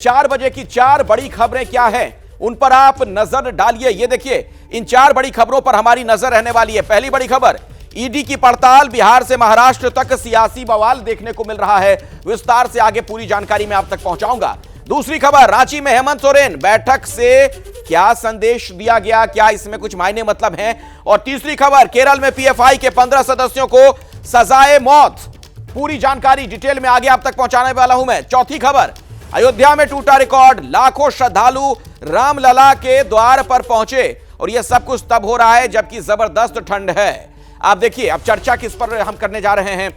4 बजे की 4 बड़ी खबरें क्या हैं उन पर आप नजर डालिए। ये देखिए, इन 4 बड़ी खबरों पर हमारी नजर रहने वाली है। पहली बड़ी खबर, ईडी की पड़ताल, बिहार से महाराष्ट्र तक सियासी बवाल देखने को मिल रहा है। विस्तार से आगे पूरी जानकारी मैं आप तक पहुंचाऊंगा। दूसरी खबर, रांची में हेमंत सोरेन बैठक से क्या संदेश दिया गया, क्या इसमें कुछ मायने मतलब हैं। और तीसरी खबर, केरल में पीएफआई के 15 सदस्यों को सजाए मौत। पूरी जानकारी डिटेल में आगे आप तक पहुंचाने वाला हूं मैं। चौथी खबर, अयोध्या में टूटा रिकॉर्ड, लाखों श्रद्धालु रामलला के द्वार पर पहुंचे और यह सब कुछ तब हो रहा है जबकि जबरदस्त ठंड है। आप देखिए, अब चर्चा किस पर हम करने जा रहे हैं।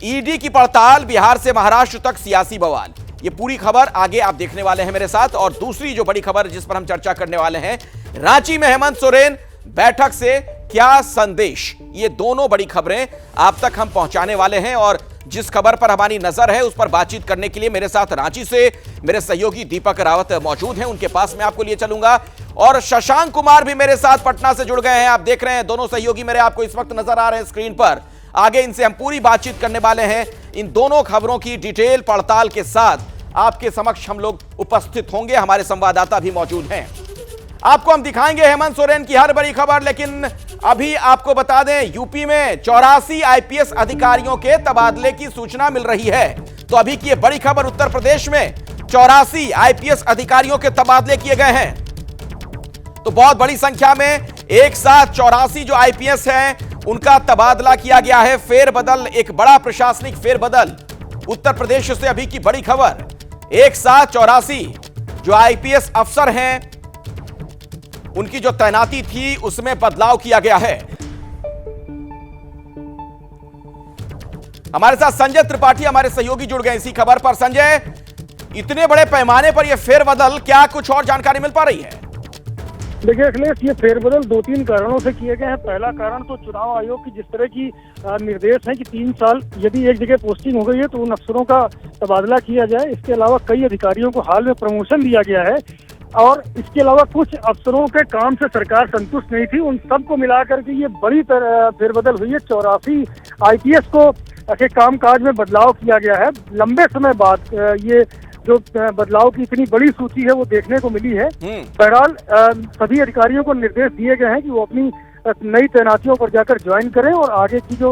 ईडी की पड़ताल, बिहार से महाराष्ट्र तक सियासी बवाल, ये पूरी खबर आगे आप देखने वाले हैं मेरे साथ। और दूसरी जो बड़ी खबर जिस पर हम चर्चा करने वाले हैं, रांची में हेमंत सोरेन बैठक से क्या संदेश, ये दोनों बड़ी खबरें आप तक हम पहुंचाने वाले हैं। और जिस खबर पर हमारी नजर है उस पर बातचीत करने के लिए मेरे साथ रांची से मेरे सहयोगी दीपक रावत मौजूद हैं, उनके पास मैं आपको लिए चलूंगा। और शशांक कुमार भी मेरे साथ पटना से जुड़ गए हैं। आप देख रहे हैं दोनों सहयोगी मेरे आपको इस वक्त नजर आ रहे हैं स्क्रीन पर। आगे इनसे हम पूरी बातचीत करने वाले हैं। इन दोनों खबरों की डिटेल पड़ताल के साथ आपके समक्ष हम लोग उपस्थित होंगे। हमारे संवाददाता भी मौजूद हैं। आपको हम दिखाएंगे हेमंत सोरेन की हर बड़ी खबर, लेकिन अभी आपको बता दें, यूपी में 84 आईपीएस अधिकारियों के तबादले की सूचना मिल रही है। तो अभी की ये बड़ी खबर, उत्तर प्रदेश में 84 आईपीएस अधिकारियों के तबादले किए गए हैं। तो बहुत बड़ी संख्या में एक साथ 84 जो आईपीएस हैं उनका तबादला किया गया है। फेरबदल, एक बड़ा प्रशासनिक फेरबदल उत्तर प्रदेश से अभी की बड़ी खबर। एक साथ 84 जो आईपीएस अफसर हैं उनकी जो तैनाती थी उसमें बदलाव किया गया है। हमारे साथ संजय त्रिपाठी हमारे सहयोगी जुड़ गए इसी खबर पर। संजय, इतने बड़े पैमाने पर यह फेरबदल, क्या कुछ और जानकारी मिल पा रही है? देखिए अखिलेश, ये फेरबदल 2-3 कारणों से किए गए हैं। पहला कारण तो चुनाव आयोग की जिस तरह की निर्देश है कि 3 साल यदि एक जगह पोस्टिंग हो गई है तो उन अफसरों का तबादला किया जाए। इसके अलावा कई अधिकारियों को हाल में प्रमोशन दिया गया है और इसके अलावा कुछ अफसरों के काम से सरकार संतुष्ट नहीं थी। उन सबको मिलाकर के ये बड़ी फेरबदल हुई है। 84 आईपीएस को के कामकाज में बदलाव किया गया है। लंबे समय बाद ये जो बदलाव की इतनी बड़ी सूची है वो देखने को मिली है। बहरहाल सभी अधिकारियों को निर्देश दिए गए हैं कि वो अपनी नई तैनातियों पर जाकर ज्वाइन करें और आगे की जो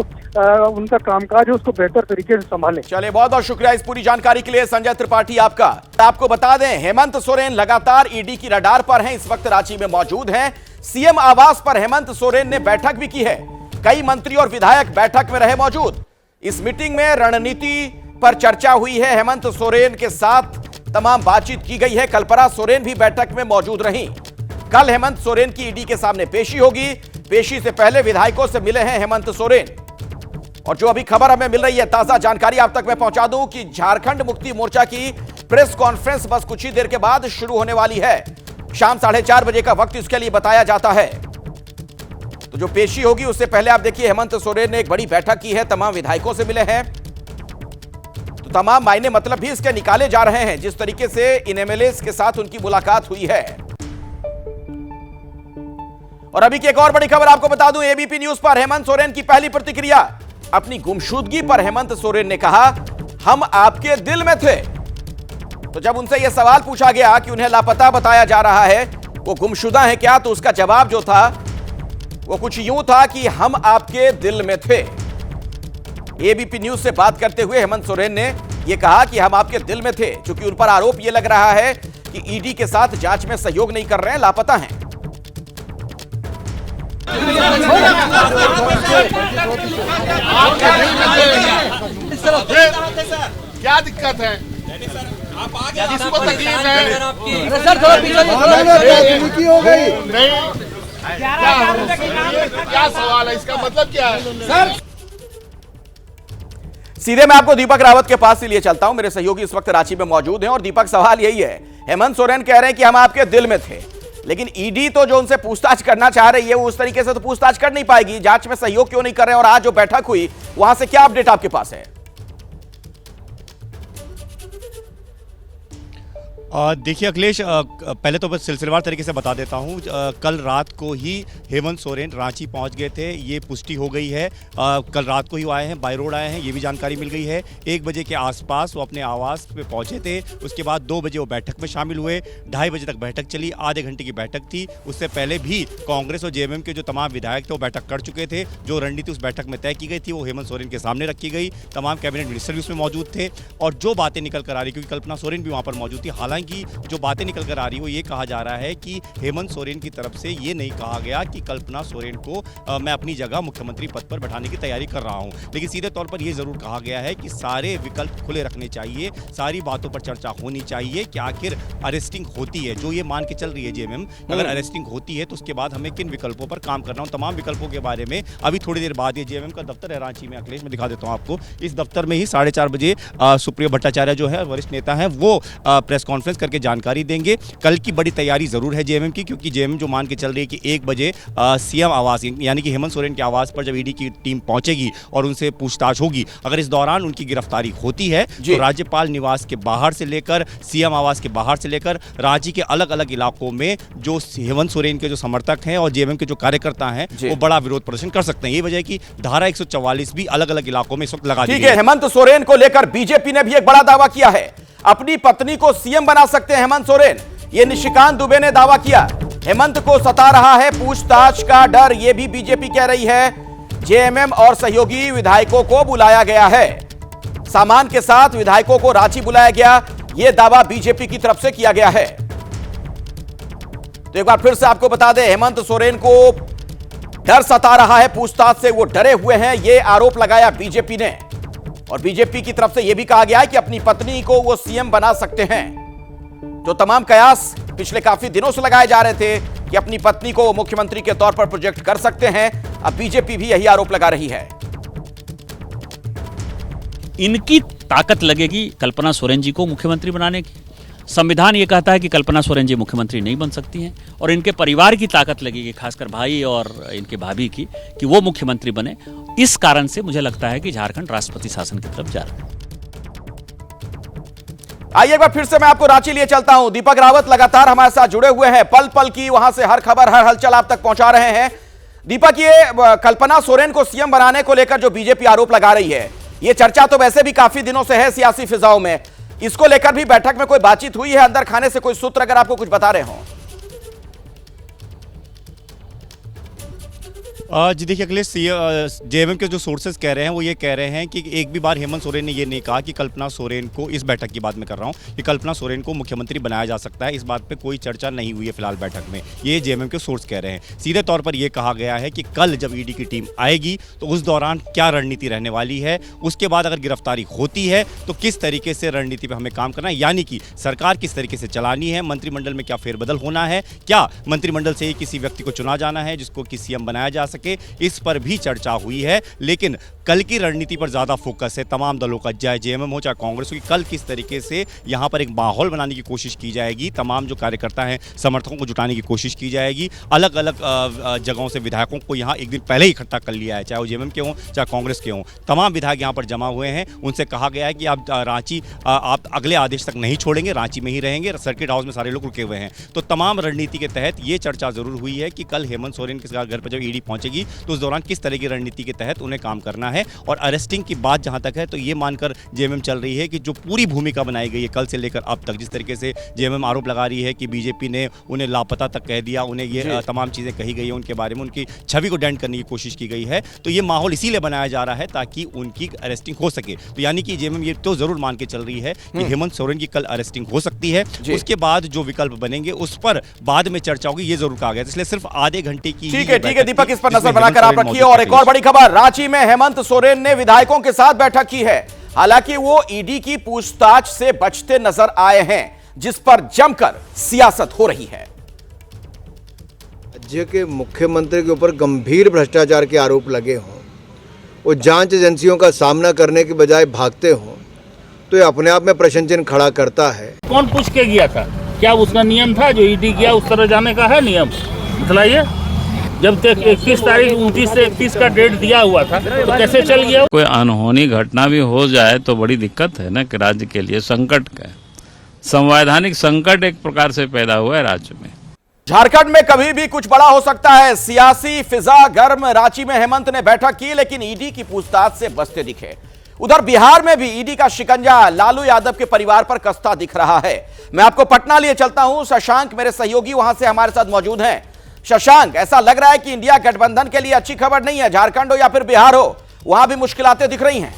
उनका कामकाज है उसको बेहतर तरीके से संभालें। चलिए, बहुत बहुत शुक्रिया इस पूरी जानकारी के लिए संजय त्रिपाठी आपका। आपको बता दें, हेमंत सोरेन लगातार ईडी की रडार पर हैं। इस वक्त रांची में मौजूद हैं। सीएम आवास पर हेमंत सोरेन ने बैठक भी की है। कई मंत्री और विधायक बैठक में रहे मौजूद। इस मीटिंग में रणनीति पर चर्चा हुई है। हेमंत सोरेन के साथ तमाम बातचीत की गई है। कल्पना सोरेन भी बैठक में मौजूद रहीं। कल हेमंत सोरेन की ईडी के सामने पेशी होगी। पेशी से पहले विधायकों से मिले हैं हेमंत सोरेन। और जो अभी खबर हमें मिल रही है, ताजा जानकारी आप तक मैं पहुंचा दूं कि झारखंड मुक्ति मोर्चा की प्रेस कॉन्फ्रेंस बस कुछ ही देर के बाद शुरू होने वाली है। शाम 4:30 बजे का वक्त इसके लिए बताया जाता है। तो जो पेशी होगी उससे पहले आप देखिए, हेमंत सोरेन ने एक बड़ी बैठक की है, तमाम विधायकों से मिले हैं। तो तमाम मायने मतलब भी इसके निकाले जा रहे हैं जिस तरीके से इन एमएलएस के साथ उनकी मुलाकात हुई है। और अभी की एक और बड़ी खबर आपको बता दूं, एबीपी न्यूज पर हेमंत सोरेन की पहली प्रतिक्रिया। अपनी गुमशुदगी पर हेमंत सोरेन ने कहा, हम आपके दिल में थे। तो जब उनसे यह सवाल पूछा गया कि उन्हें लापता बताया जा रहा है, वो गुमशुदा है क्या, तो उसका जवाब जो था वो कुछ यूं था कि हम आपके दिल में थे। एबीपी न्यूज से बात करते हुए हेमंत सोरेन ने यह कहा कि हम आपके दिल में थे, क्योंकि उन पर आरोप यह लग रहा है कि ईडी के साथ जांच में सहयोग नहीं कर रहे हैं, लापता हैं। क्या दिक्कत है? जिसको तकलीफ है हो गई नहीं, क्या सवाल है, इसका मतलब क्या है सर? सीधे मैं आपको दीपक रावत के पास से लिए चलता हूं। मेरे सहयोगी इस वक्त रांची में मौजूद हैं। और दीपक, सवाल यही है, हेमंत सोरेन कह रहे हैं कि हम आपके दिल में थे, लेकिन ईडी तो जो उनसे पूछताछ करना चाह रही है वो उस तरीके से तो पूछताछ कर नहीं पाएगी। जांच में सहयोग क्यों नहीं कर रहे हैं? और आज जो बैठक हुई वहां से क्या अपडेट आपके पास है? देखिए अखिलेश, पहले तो बस सिलसिलेवार तरीके से बता देता हूँ। कल रात को ही हेमंत सोरेन रांची पहुँच गए थे, ये पुष्टि हो गई है। कल रात को ही आए हैं, बाय रोड आए हैं, ये भी जानकारी मिल गई है। 1 बजे के आसपास वो अपने आवास पे पहुँचे थे। उसके बाद 2 बजे वो बैठक में शामिल हुए। 2:30 बजे तक बैठक चली, आधे घंटे की बैठक थी। उससे पहले भी कांग्रेस और जेएमएम के जो तमाम विधायक थे वो बैठक कर चुके थे। जो रणनीति उस बैठक में तय की गई थी वो हेमंत सोरेन के सामने रखी गई। तमाम कैबिनेट मिनिस्टर भी उसमें मौजूद थे और जो बातें निकल कर आ रही, क्योंकि कल्पना सोरेन भी वहाँ पर मौजूद थी। हालांकि जो बातें निकल कर आ रही, वो ये कहा जा रहा है कि हेमंत सोरेन की तरफ से ये नहीं कहा गया कि कल्पना सोरेन को मैं अपनी जगह मुख्यमंत्री पद पर बैठाने की तैयारी कर रहा हूं, लेकिन सीधे तौर पर यह जरूर कहा गया है कि सारे विकल्प खुले रखने चाहिए, सारी बातों पर चर्चा होनी चाहिए कि आखिर अरेस्टिंग होती है, जो ये मान के चल रही है जेएमएम, अगर अरेस्टिंग होती है तो उसके बाद हमें किन विकल्पों पर काम करना हो। तमाम विकल्पों के बारे में अभी थोड़ी देर बाद ये जेएमएम का दफ्तर है रांची में, अखिलेश में दिखा देता हूं आपको। इस दफ्तर में ही 4:30 बजे सुप्रिया भट्टाचार्य जो है वरिष्ठ नेता है वो प्रेस कॉन्फ्रेंस करके जानकारी देंगे। कल की बड़ी तैयारी जरूर है जेएमएम की, क्योंकि जेएमएम जो मान के चल रही है कि 1 बजे सीएम आवास यानी कि हेमंत सोरेन के आवास पर जब ईडी की टीम पहुंचेगी और उनसे पूछताछ होगी, अगर इस दौरान उनकी गिरफ्तारी होती है तो राज्यपाल निवास के बाहर से लेकर सीएम आवास के बाहर से लेकर राज्य के अलग अलग इलाकों में जो हेमंत सोरेन के जो समर्थक हैं और जेएमएम के जो कार्यकर्ता हैं वो बड़ा विरोध प्रदर्शन कर सकते हैं। ये वजह की धारा 144 भी अलग अलग इलाकों में इस वक्त लगा दी गई है। हेमंत सोरेन को लेकर बीजेपी ने भी एक बड़ा दावा किया है, अपनी पत्नी को सीएम बना सकते हैं हेमंत सोरेन, ये निशिकांत दुबे ने दावा किया। हेमंत को सता रहा है पूछताछ का डर, यह भी बीजेपी कह रही है। जेएमएम और सहयोगी विधायकों को बुलाया गया है, सामान के साथ विधायकों को रांची बुलाया गया, यह दावा बीजेपी की तरफ से किया गया है। तो एक बार फिर से आपको बता दें, हेमंत सोरेन को डर सता रहा है पूछताछ से, वो डरे हुए हैं, यह आरोप लगाया बीजेपी ने। और बीजेपी की तरफ से यह भी कहा गया है कि अपनी पत्नी को वो सीएम बना सकते हैं। जो तमाम कयास पिछले काफी दिनों से लगाए जा रहे थे कि अपनी पत्नी को मुख्यमंत्री के तौर पर प्रोजेक्ट कर सकते हैं, अब बीजेपी भी यही आरोप लगा रही है। इनकी ताकत लगेगी कल्पना सोरेन जी को मुख्यमंत्री बनाने की। संविधान ये कहता है कि कल्पना सोरेन जी मुख्यमंत्री नहीं बन सकती हैं, और इनके परिवार की ताकत लगेगी, खासकर भाई और इनके भाभी की, कि वो मुख्यमंत्री बने। इस कारण से मुझे लगता है कि झारखंड राष्ट्रपति शासन की तरफ जा रहा है। आइए एक बार फिर से मैं आपको रांची लिए चलता हूं। दीपक रावत लगातार हमारे साथ जुड़े हुए हैं, पल पल की वहां से हर खबर हर हलचल आप तक पहुंचा रहे हैं। दीपक, ये कल्पना सोरेन को सीएम बनाने को लेकर जो बीजेपी आरोप लगा रही है, ये चर्चा तो वैसे भी काफी दिनों से है सियासी फिजाओं में, इसको लेकर भी बैठक में कोई बातचीत हुई है अंदर खाने से, कोई सूत्र अगर आपको कुछ बता रहे हो? जी देखिए अखिलेश, जेएमएम के जो सोर्सेज कह रहे हैं वो ये कह रहे हैं कि एक भी बार हेमंत सोरेन ने ये नहीं कहा कि कल्पना सोरेन को, इस बैठक की बात मैं कर रहा हूँ, कि कल्पना सोरेन को मुख्यमंत्री बनाया जा सकता है। इस बात पे कोई चर्चा नहीं हुई है फिलहाल बैठक में, ये जेएमएम के सोर्स कह रहे हैं। सीधे तौर पर यह कहा गया है कि कल जब ईडी की टीम आएगी तो उस दौरान क्या रणनीति रहने वाली है, उसके बाद अगर गिरफ्तारी होती है तो किस तरीके से रणनीति पर हमें काम करना है, यानी कि सरकार किस तरीके से चलानी है, मंत्रिमंडल में क्या फेरबदल होना है, क्या मंत्रिमंडल से ही किसी व्यक्ति को चुना जाना है जिसको कि सीएम बनाया जा सके, इस पर भी चर्चा हुई है। लेकिन कल की रणनीति पर ज्यादा फोकस है तमाम दलों का, चाहे जेएमएम हो चाहे कांग्रेस हो, कि कल किस तरीके से यहां पर एक माहौल बनाने की कोशिश की जाएगी, तमाम जो कार्यकर्ता हैं समर्थकों को जुटाने की कोशिश की जाएगी। अलग अलग जगहों से विधायकों को यहां एक दिन पहले ही इकट्ठा कर लिया है, चाहे वो जेएमएम के हों चाहे कांग्रेस के हों, तमाम विधायक यहां पर जमा हुए हैं। उनसे कहा गया है कि आप रांची, आप अगले आदेश तक नहीं छोड़ेंगे, रांची में ही रहेंगे, सर्किट हाउस में सारे लोग रुके हुए हैं। तो तमाम रणनीति के तहत ये चर्चा जरूर हुई है कि कल हेमंत सोरेन के घर पर जब ईडी पहुंचेगी तो उस दौरान किस तरह की रणनीति के तहत उन्हें काम करना है। और अरेस्टिंग की बात जहां तक है तो ये मानकर जेएमएम चल रही है कि जो पूरी भूमिका बनाई गई है कल से लेकर अब तक, जिस तरीके से जेएमएम आरोप लगा रही है कि बीजेपी ने उन्हें लापता तक कह दिया, उन्हें ये तमाम चीजें कही गई है उनके बारे में, उनकी छवि को डेंट करने की कोशिश की गई है, तो ये माहौल इसीलिए बनाया जा रहा है ताकि उनकी अरेस्टिंग हो सके। तो यानी कि जेएमएम ये तो जरूर मान के चल रही है कि हेमंत सोरेन की कल अरेस्टिंग हो सकती है, उसके बाद जो विकल्प बनेंगे उस पर बाद में चर्चा होगी, ये जरूर कहा गया। इसलिए सिर्फ आधे घंटे की, ठीक है दीपक, इस पर नजर बनाकर आप रखिए। और एक और बड़ी खबर, रांची में हेमंत सोरेन ने विधायकों के साथ बैठक की है। हालांकि वो ईडी की पूछताछ से बचते नजर आए हैं, जिस पर जमकर सियासत हो रही है। राज्य के मुख्यमंत्री के ऊपर गंभीर भ्रष्टाचार के आरोप लगे हों, वो जांच एजेंसियों का सामना करने के बजाय भागते हों, तो ये अपने आप में प्रश्न चिन्ह खड़ा करता है। कौन पूछ के गया था? क्या उसका नियम था जो ईडी गया उस तरह जाने का है नियम? बताइए, जब तक 21 तारीख 29 से 31 का डेट दिया हुआ था तो कैसे चल गया? कोई अनहोनी घटना भी हो जाए तो बड़ी दिक्कत है ना, कि राज्य के लिए संकट का। संवैधानिक संकट एक प्रकार से पैदा हुआ है राज्य में। झारखंड में कभी भी कुछ बड़ा हो सकता है। सियासी फिजा गर्म। रांची में हेमंत ने बैठक की लेकिन ईडी की पूछताछ से बचते दिखे। उधर बिहार में भी ईडी का शिकंजा लालू यादव के परिवार पर कसता दिख रहा है। मैं आपको पटना लिए चलता हूं। शशांक मेरे सहयोगी वहां से हमारे साथ मौजूद हैं। शशांक, ऐसा लग रहा है कि इंडिया गठबंधन के लिए अच्छी खबर नहीं है। झारखंड हो या फिर बिहार हो, वहां भी मुश्किलातें दिख रही हैं।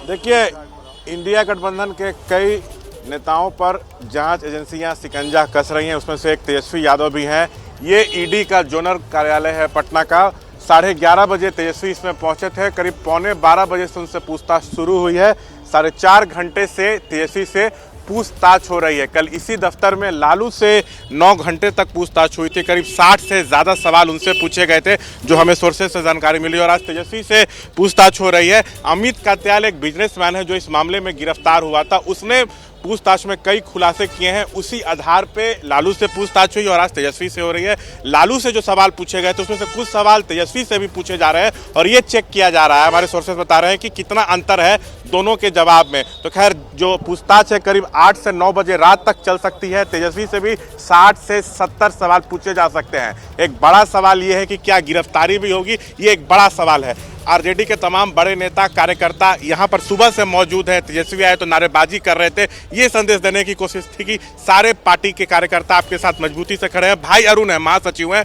देखिए, इंडिया गठबंधन के कई नेताओं पर जांच एजेंसियां शिकंजा कस रही हैं। उसमें से एक तेजस्वी यादव भी हैं। ये ईडी का जोनल कार्यालय है पटना का। 11:30 बजे तेजस्वी इसमें पहुंचे थे। करीब 11:15 बजे से उनसे पूछताछ शुरू हुई है। 4.5 घंटे से तेजस्वी से पूछताछ हो रही है। कल इसी दफ्तर में लालू से 9 घंटे तक पूछताछ हुई थी। करीब 60 से ज़्यादा सवाल उनसे पूछे गए थे, जो हमें सोर्सेज से जानकारी मिली। और आज तेजस्वी से पूछताछ हो रही है। अमित कात्याल एक बिजनेसमैन है जो इस मामले में गिरफ्तार हुआ था। उसने पूछताछ में कई खुलासे किए हैं। उसी आधार पे लालू से पूछताछ हुई और आज तेजस्वी से हो रही है। लालू से जो सवाल पूछे गए थे उसमें से कुछ सवाल तेजस्वी से भी पूछे जा रहे हैं और ये चेक किया जा रहा है। हमारे सोर्सेज बता रहे हैं कि कितना अंतर है दोनों के जवाब में। तो खैर, जो पूछताछ है करीब 8 से 9 बजे रात तक चल सकती है। तेजस्वी से भी 60 से 70 सवाल पूछे जा सकते हैं। एक बड़ा सवाल ये है कि क्या गिरफ्तारी भी होगी, ये एक बड़ा सवाल है। आरजेडी के तमाम बड़े नेता कार्यकर्ता यहाँ पर सुबह से मौजूद हैं। तेजस्वी आए तो नारेबाजी कर रहे थे। ये संदेश देने की कोशिश थी कि सारे पार्टी के कार्यकर्ता आपके साथ मजबूती से खड़े हैं। भाई अरुण है, महासचिव हैं।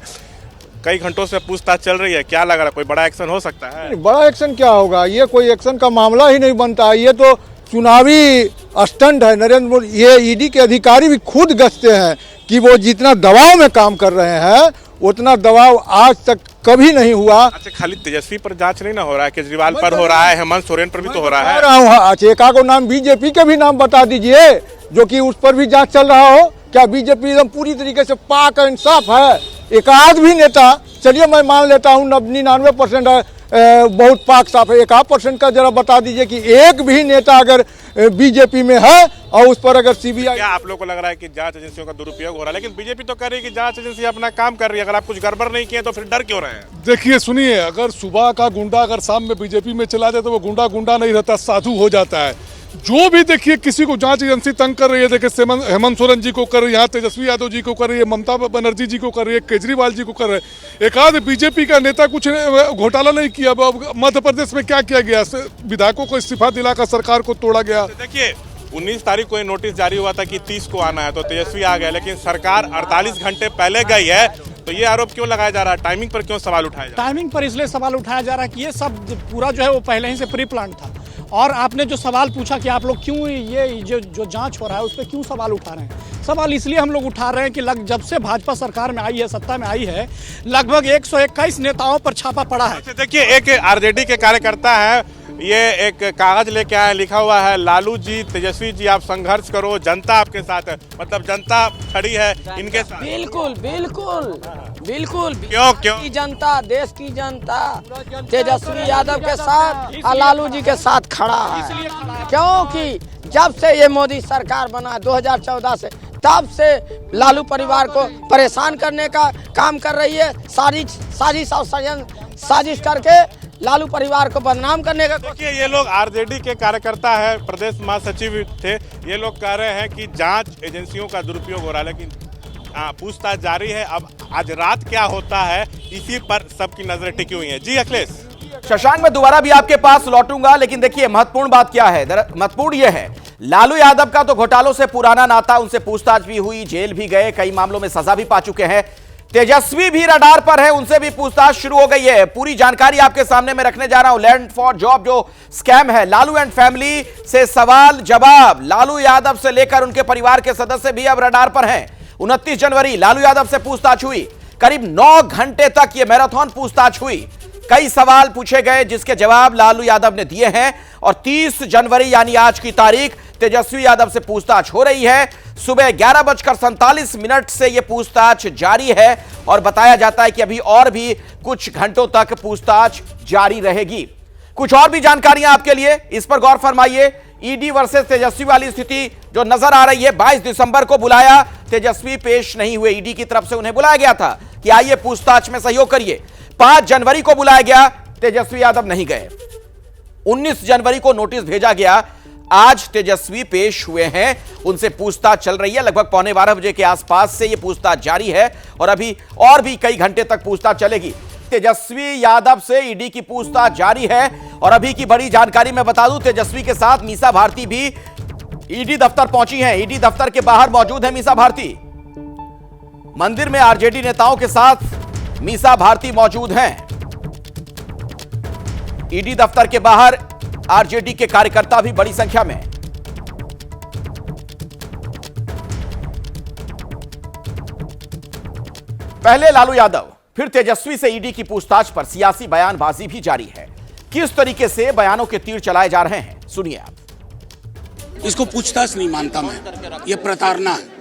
कई घंटों से पूछताछ चल रही है, क्या लग रहा है कोई बड़ा एक्शन हो सकता है? बड़ा एक्शन क्या होगा, ये कोई एक्शन का मामला ही नहीं बनता है। ये तो चुनावी स्टंट है। नरेंद्र मोदी, ये ईडी के अधिकारी भी खुद गश्ते हैं कि वो जितना दबाव में काम कर रहे हैं उतना दबाव आज तक कभी नहीं हुआ। अच्छा, खाली तेजस्वी पर जांच नहीं ना हो रहा है, केजरीवाल पर हो रहा है, हेमंत सोरेन पर भी तो हो रहा है। अच्छा, एक आधो नाम बीजेपी के भी नाम बता दीजिए जो कि उस पर भी जांच चल रहा हो। क्या बीजेपी एकदम पूरी तरीके से पाक इंसाफ है? एक आध भी नेता, चलिए मैं मान लेता हूँ 99% है, बहुत पाक साफ है। 1% का जरा बता दीजिए कि एक भी नेता अगर बीजेपी में है और उस पर अगर सीबीआई। क्या आप लोगों को लग रहा है कि जांच एजेंसियों का दुरुपयोग हो रहा है? लेकिन बीजेपी तो कह रही है कि जांच एजेंसी अपना काम कर रही है। अगर आप कुछ गड़बड़ नहीं किए तो फिर डर क्यों रहे हैं? देखिए सुनिए, अगर सुबह का गुंडा अगर शाम में बीजेपी में चला जाए तो वो गुंडा नहीं रहता, साधु हो जाता है। जो भी देखिए किसी को जांच एजेंसी तंग कर रही है, देखिए हेमंत सोरेन जी को कर रही है, यहाँ तेजस्वी यादव जी को कर रही है, ममता बनर्जी जी को कर रही है, केजरीवाल जी को कर रहे हैं। एक आध बीजेपी का नेता कुछ घोटाला नहीं किया। मध्य प्रदेश में क्या किया गया? विधायकों को इस्तीफा दिलाकर सरकार को तोड़ा गया। देखिए, 19 तारीख को ये नोटिस जारी हुआ था कि 30 को आना है, तो तेजस्वी आ गए। लेकिन सरकार 48 घंटे पहले गई है, तो ये आरोप क्यों लगाया जा रहा है? टाइमिंग पर क्यों सवाल उठाया जा रहा है? टाइमिंग पर इसलिए सवाल उठाया जा रहा है कि ये सब पूरा जो है वो पहले ही से प्री प्लान था। और आपने जो सवाल पूछा कि आप लोग क्यों ये जो जांच हो रहा है उस पर क्यों सवाल उठा रहे हैं, सवाल इसलिए हम लोग उठा रहे हैं कि जब से भाजपा सरकार में आई है, सत्ता में आई है, लगभग 121 नेताओं पर छापा पड़ा है। देखिए, एक आरजेडी के कार्यकर्ता है, ये एक कागज लेके आए, लिखा हुआ है लालू जी, तेजस्वी जी आप संघर्ष करो, जनता आपके साथ है। मतलब जनता खड़ी है इनके साथ। बिल्कुल बिल्कुल बिल्कुल। क्यों? जनता, देश की जनता तेजस्वी यादव के साथ और लालू जी के साथ खड़ा है। क्योंकि जब से ये मोदी सरकार बना 2014 से, तब से लालू परिवार को परेशान करने का काम कर रही है। साजिश और साजिश करके लालू परिवार को बदनाम करने का। देखिए, ये लोग आरजेडी के कार्यकर्ता है, प्रदेश महासचिव थे। ये लोग कह रहे हैं कि जांच एजेंसियों का दुरुपयोग हो रहा है, लेकिन पूछताछ जारी है। अब आज रात क्या होता है इसी पर सबकी नजरें टिकी हुई हैं। जी अखिलेश। शशांक, मैं दोबारा भी आपके पास लौटूंगा, लेकिन देखिए महत्वपूर्ण बात क्या है। महत्वपूर्ण यह है, लालू यादव का तो घोटालों से पुराना नाता, उनसे पूछताछ भी हुई, जेल भी गए, कई मामलों में सजा भी पा चुके हैं। तेजस्वी भी रडार पर है, उनसे भी पूछताछ शुरू हो गई है। पूरी जानकारी आपके सामने मैं रखने जा रहा हूं। लैंड फॉर जॉब जो स्कैम है, लालू एंड फैमिली से सवाल जवाब, लालू यादव से लेकर उनके परिवार के सदस्य भी अब रडार पर हैं। 29 जनवरी लालू यादव से पूछताछ हुई। करीब 9 घंटे तक यह मैराथन पूछताछ हुई। कई सवाल पूछे गए जिसके जवाब लालू यादव ने दिए हैं। और 30 जनवरी यानी आज की तारीख तेजस्वी यादव से पूछताछ हो रही है। सुबह 11:47 से यह पूछताछ जारी है और बताया जाता है कि अभी और भी कुछ घंटों तक पूछताछ जारी रहेगी। कुछ और भी जानकारियां आपके लिए, इस पर गौर फरमाइए। ईडी वर्सेस तेजस्वी वाली स्थिति जो नजर आ रही है, 22 दिसंबर को बुलाया, तेजस्वी पेश नहीं हुए। ईडी की तरफ से उन्हें बुलाया गया था कि आइए पूछताछ में सहयोग करिए। 5 जनवरी को बुलाया गया, तेजस्वी यादव नहीं गए। 19 जनवरी को नोटिस भेजा गया। आज तेजस्वी पेश हुए हैं, उनसे पूछताछ चल रही है। लगभग 11:15 के आसपास से यह पूछताछ जारी है और अभी और भी कई घंटे तक पूछताछ चलेगी। तेजस्वी यादव से ईडी की पूछताछ जारी है और अभी की बड़ी जानकारी मैं बता दूं, तेजस्वी के साथ मीसा भारती भी ईडी दफ्तर पहुंची हैं। ईडी दफ्तर के बाहर मौजूद है मीसा भारती। मंदिर में आरजेडी नेताओं के साथ मीसा भारती मौजूद हैं। ईडी दफ्तर के बाहर आरजेडी के कार्यकर्ता भी बड़ी संख्या में। पहले लालू यादव, फिर तेजस्वी से ईडी की पूछताछ पर सियासी बयानबाजी भी जारी है। किस तरीके से बयानों के तीर चलाए जा रहे हैं, सुनिए आप। इसको पूछताछ नहीं मानता मैं, ये प्रताड़ना है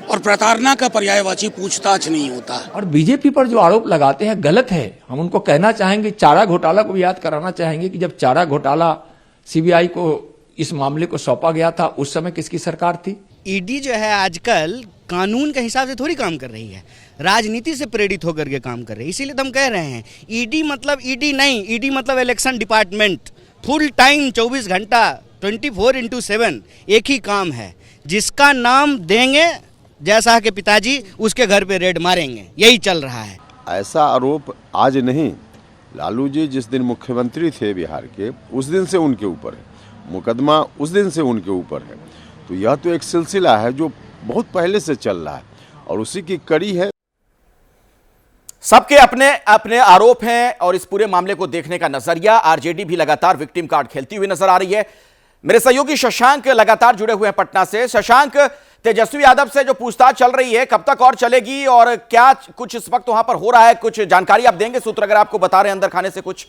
और प्रताड़ना का पर्यायवाची पूछताछ नहीं होता। और बीजेपी पर जो आरोप लगाते हैं गलत है। हम उनको कहना चाहेंगे, चारा घोटाला को भी याद कराना चाहेंगे कि जब चारा घोटाला सीबीआई को इस मामले को सौंपा गया था, उस समय किसकी सरकार थी? ईडी जो है आजकल कानून के हिसाब से थोड़ी काम कर रही है, राजनीति से प्रेरित होकर के काम कर रही है। इसीलिए तो हम कह रहे हैं ईडी मतलब ईडी नहीं, ईडी मतलब इलेक्शन डिपार्टमेंट। फुल टाइम 24 घंटा 24/7 एक ही काम है। जिसका नाम देंगे जैसा के पिताजी, उसके घर पे रेड मारेंगे, यही चल रहा है। ऐसा आरोप आज नहीं, लालू जी जिस दिन मुख्यमंत्री थे बिहार के, उस दिन से उनके ऊपर है मुकदमा, उस दिन से उनके ऊपर है। तो यह तो एक सिलसिला है जो बहुत पहले से चल रहा है और उसी की कड़ी है। सबके अपने अपने आरोप हैं और इस पूरे मामले को देखने का नजरिया, आरजेडी भी लगातार विक्टिम कार्ड खेलती हुई नजर आ रही है। मेरे सहयोगी शशांक लगातार जुड़े हुए हैं पटना से। शशांक, तेजस्वी यादव से जो पूछताछ चल रही है कब तक और चलेगी और क्या कुछ इस वक्त वहां पर हो रहा है, कुछ जानकारी आप देंगे? सूत्र अगर आपको बता रहे हैं अंदर खाने से कुछ।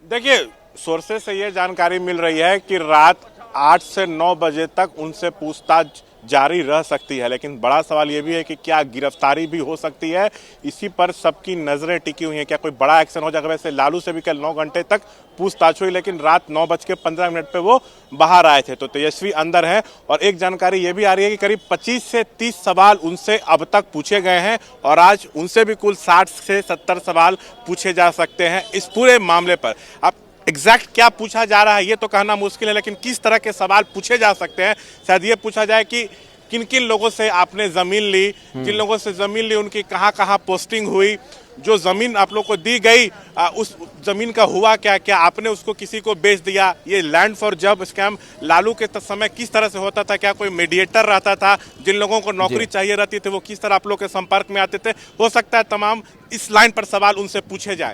देखिए, सोर्सेस से ये जानकारी मिल रही है कि रात 8 से 9 बजे तक उनसे पूछताछ जारी रह सकती है, लेकिन बड़ा सवाल ये भी है कि क्या गिरफ्तारी भी हो सकती है। इसी पर सबकी नजरें टिकी हुई हैं, क्या कोई बड़ा एक्शन हो जाएगा। वैसे लालू से भी कल 9 घंटे तक पूछताछ हुई, लेकिन रात 9:15 पे वो बाहर आए थे, तो तेजस्वी अंदर हैं। और एक जानकारी ये भी आ रही है कि करीब 25 से 30 सवाल उनसे अब तक पूछे गए हैं और आज उनसे भी कुल 60 से 70 सवाल पूछे जा सकते हैं इस पूरे मामले पर। अब एग्जैक्ट क्या पूछा जा रहा है ये तो कहना मुश्किल है, लेकिन किस तरह के सवाल पूछे जा सकते हैं। शायद ये पूछा जाए कि किन किन लोगों से आपने ज़मीन ली, जिन लोगों से ज़मीन ली उनकी कहाँ कहाँ पोस्टिंग हुई, जो ज़मीन आप लोग को दी गई उस ज़मीन का हुआ क्या, क्या आपने उसको किसी को बेच दिया। ये land for job scam Lalu के समय किस तरह से होता था, क्या कोई मीडिएटर रहता था, जिन लोगों को नौकरी चाहिए रहती थी वो किस तरह आप लोग के संपर्क में आते थे। हो सकता है तमाम इस लाइन पर सवाल उनसे पूछे जाए।